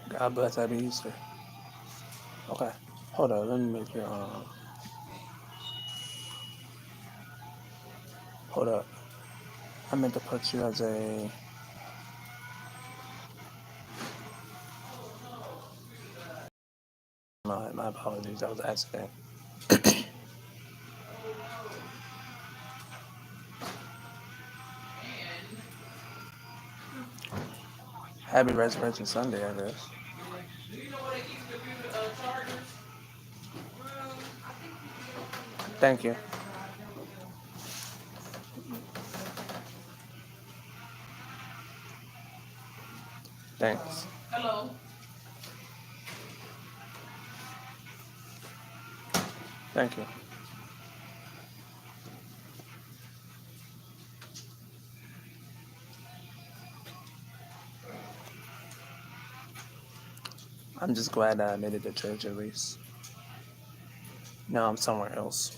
God bless. Happy Easter. Okay. Hold on. Let me make your Hold up. I meant to put you as a. My apologies. That was an accident. Happy Resurrection Sunday, I guess. Thank you. Thanks. Thank you. I'm just glad that I made it to church at least. Now I'm somewhere else.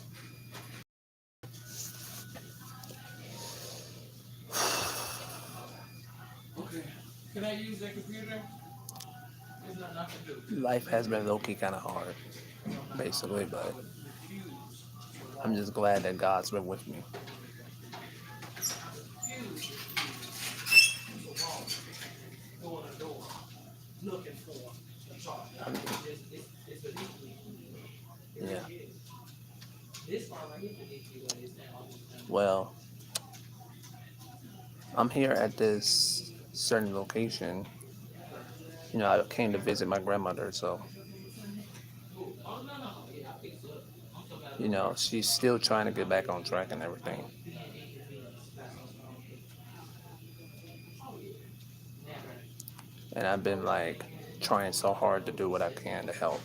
Okay. Can I use that computer? There's nothing I can do. Life has been low-key kind of hard, basically, but I'm just glad that God's been with me. Go on the door, looking for a charger. I'm, It's beneath me. yeah. This part right here beneath me, but it's now. Well, I'm here at this certain location. You know, I came to visit my grandmother, so Oh, no. Yeah, I fixed it up. I'm so glad. you know, she's still trying to get back on track and everything. And I've been like trying so hard to do what I can to help.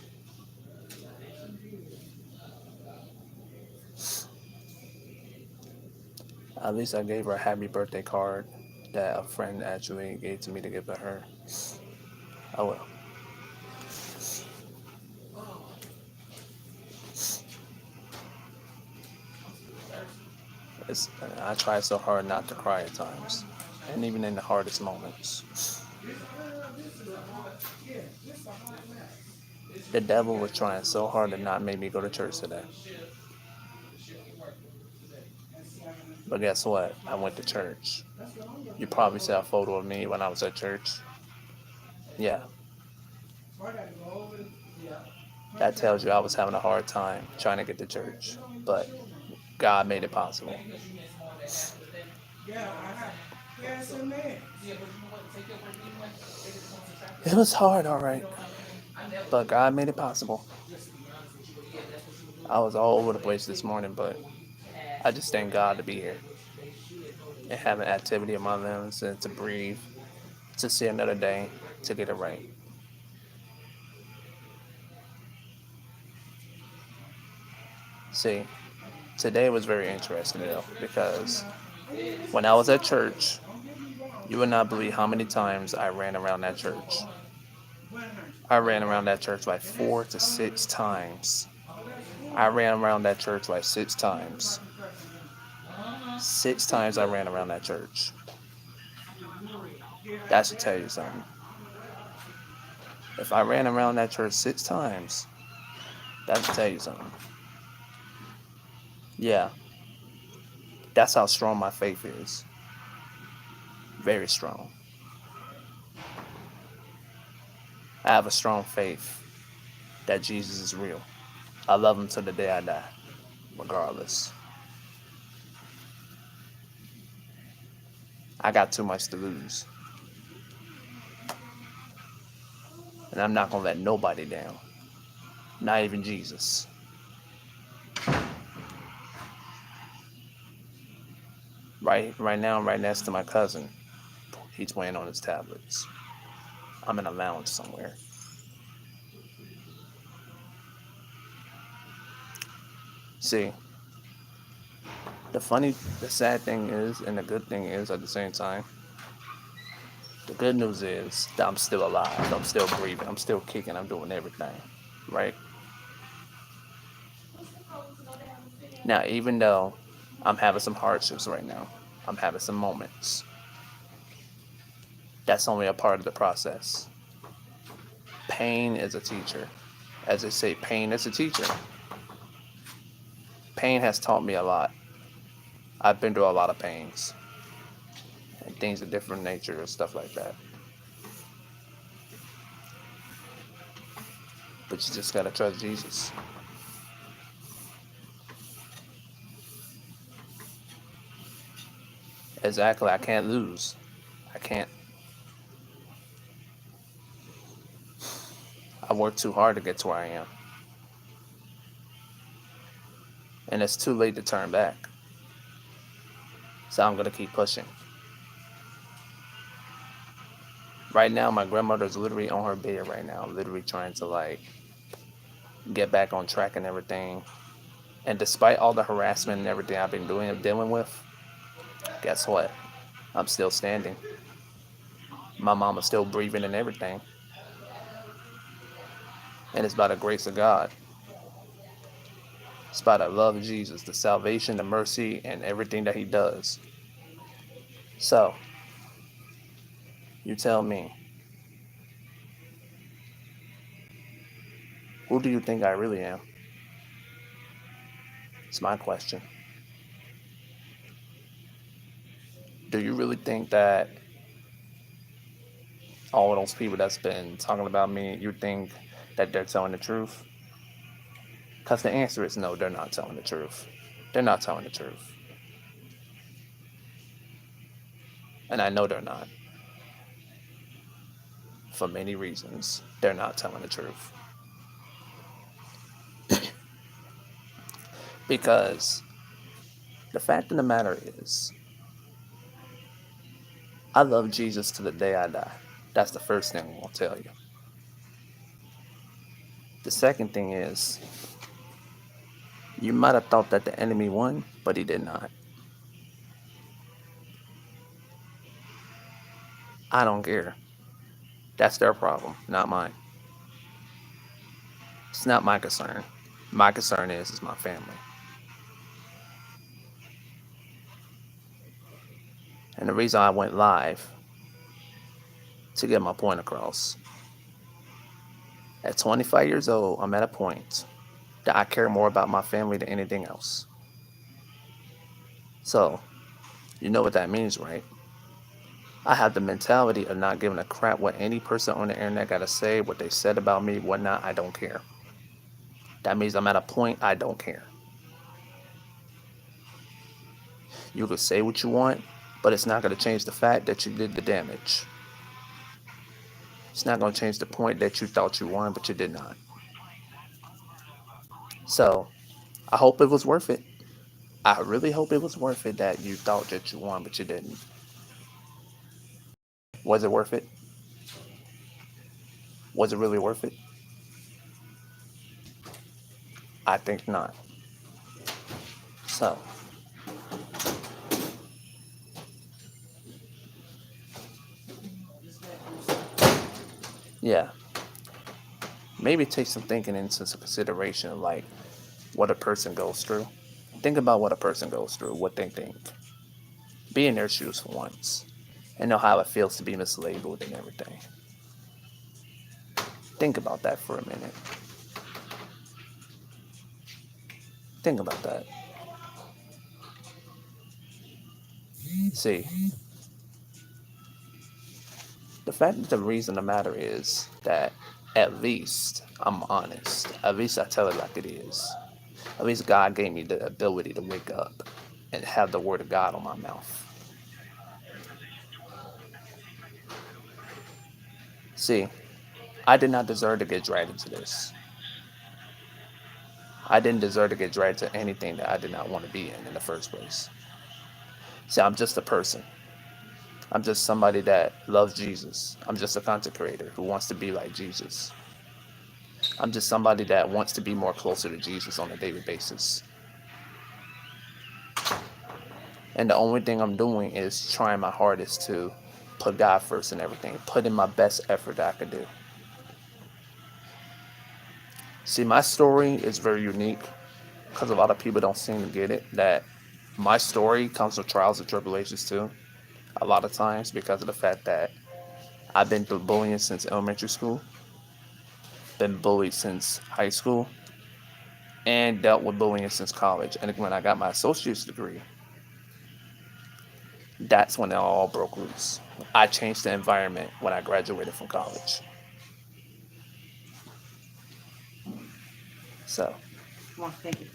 At least I gave her a happy birthday card that a friend actually gave to me to give to her. Oh well. It's, I try so hard not to cry at times, and even in the hardest moments. The devil was trying so hard to not make me go to church today. But guess what? I went to church. You probably saw a photo of me when I was at church. Yeah, that tells you I was having a hard time trying to get to church. But God made it possible. It was hard, all right. But God made it possible. I was all over the place this morning, but I just thank God to be here and have an activity in my limbs and to breathe, to see another day, to get it right. See, today was very interesting though, because when I was at church, you would not believe how many times I ran around that church. I ran around that church like 4 to 6 times. I ran around that church like 6 times. 6 times I ran around that church. That should tell you something. If I ran around that church 6 times, that should tell you something. Yeah, that's how strong my faith is. Very strong. I have a strong faith that Jesus is real. I love him till the day I die, regardless. I got too much to lose. And I'm not going to let nobody down. Not even Jesus. Right now, I'm right next to my cousin. He's playing on his tablets. I'm in a lounge somewhere. See, the sad thing is, and the good thing is at the same time, the good news is that I'm still alive, I'm still breathing, I'm still kicking, I'm doing everything, right? Now, even though I'm having some hardships right now, I'm having some moments, that's only a part of the process. Pain is a teacher. As they say, pain is a teacher. Pain has taught me a lot. I've been through a lot of pains and things of different nature and stuff like that. But you just gotta trust Jesus. Exactly, I can't lose. I can't. I worked too hard to get to where I am. And it's too late to turn back. So I'm gonna keep pushing. Right now, my grandmother's literally on her bed right now, literally trying to like get back on track and everything. And despite all the harassment and everything I've been doing and dealing with, guess what? I'm still standing. My mama's still breathing and everything. And it's by the grace of God. It's by the love of Jesus, the salvation, the mercy, and everything that He does. So, you tell me, who do you think I really am? It's my question. Do you really think that all of those people that's been talking about me, you think that they're telling the truth? Because the answer is no, they're not telling the truth. They're not telling the truth. And I know they're not. For many reasons, they're not telling the truth. Because the fact of the matter is, I love Jesus to the day I die. That's the first thing I'm going to tell you. The second thing is, you might have thought that the enemy won, but he did not. I don't care. That's their problem, not mine. It's not my concern. My concern is my family. And the reason I went live to get my point across. At 25 years old, I'm at a point that I care more about my family than anything else. So, you know what that means, right? I have the mentality of not giving a crap what any person on the internet got to say, what they said about me, whatnot. I don't care. That means I'm at a point I don't care. You can say what you want, but it's not going to change the fact that you did the damage. It's not going to change the point that you thought you won, but you did not. So, I hope it was worth it. I really hope it was worth it that you thought that you won, but you didn't. Was it worth it? Was it really worth it? I think not. So, yeah, maybe take some thinking into some consideration, like what a person goes through. Think about what a person goes through, what they think. Be in their shoes for once, and know how it feels to be mislabeled and everything. Think about that for a minute. Think about that. See, the fact that the reason the matter is that at least I'm honest. At least I tell it like it is. At least God gave me the ability to wake up and have the word of God on my mouth. See, I did not deserve to get dragged into this. I didn't deserve to get dragged to anything that I did not want to be in the first place. See, I'm just a person. I'm just somebody that loves Jesus. I'm just a content creator who wants to be like Jesus. I'm just somebody that wants to be more closer to Jesus on a daily basis. And the only thing I'm doing is trying my hardest to put God first in everything, put in my best effort that I could do. See, my story is very unique because a lot of people don't seem to get it. That my story comes with trials and tribulations too. A lot of times because of the fact that I've been through bullying since elementary school, been bullied since high school, and dealt with bullying since college. And when I got my associate's degree, that's when it all broke loose. I changed the environment when I graduated from college. So, Well, thank you.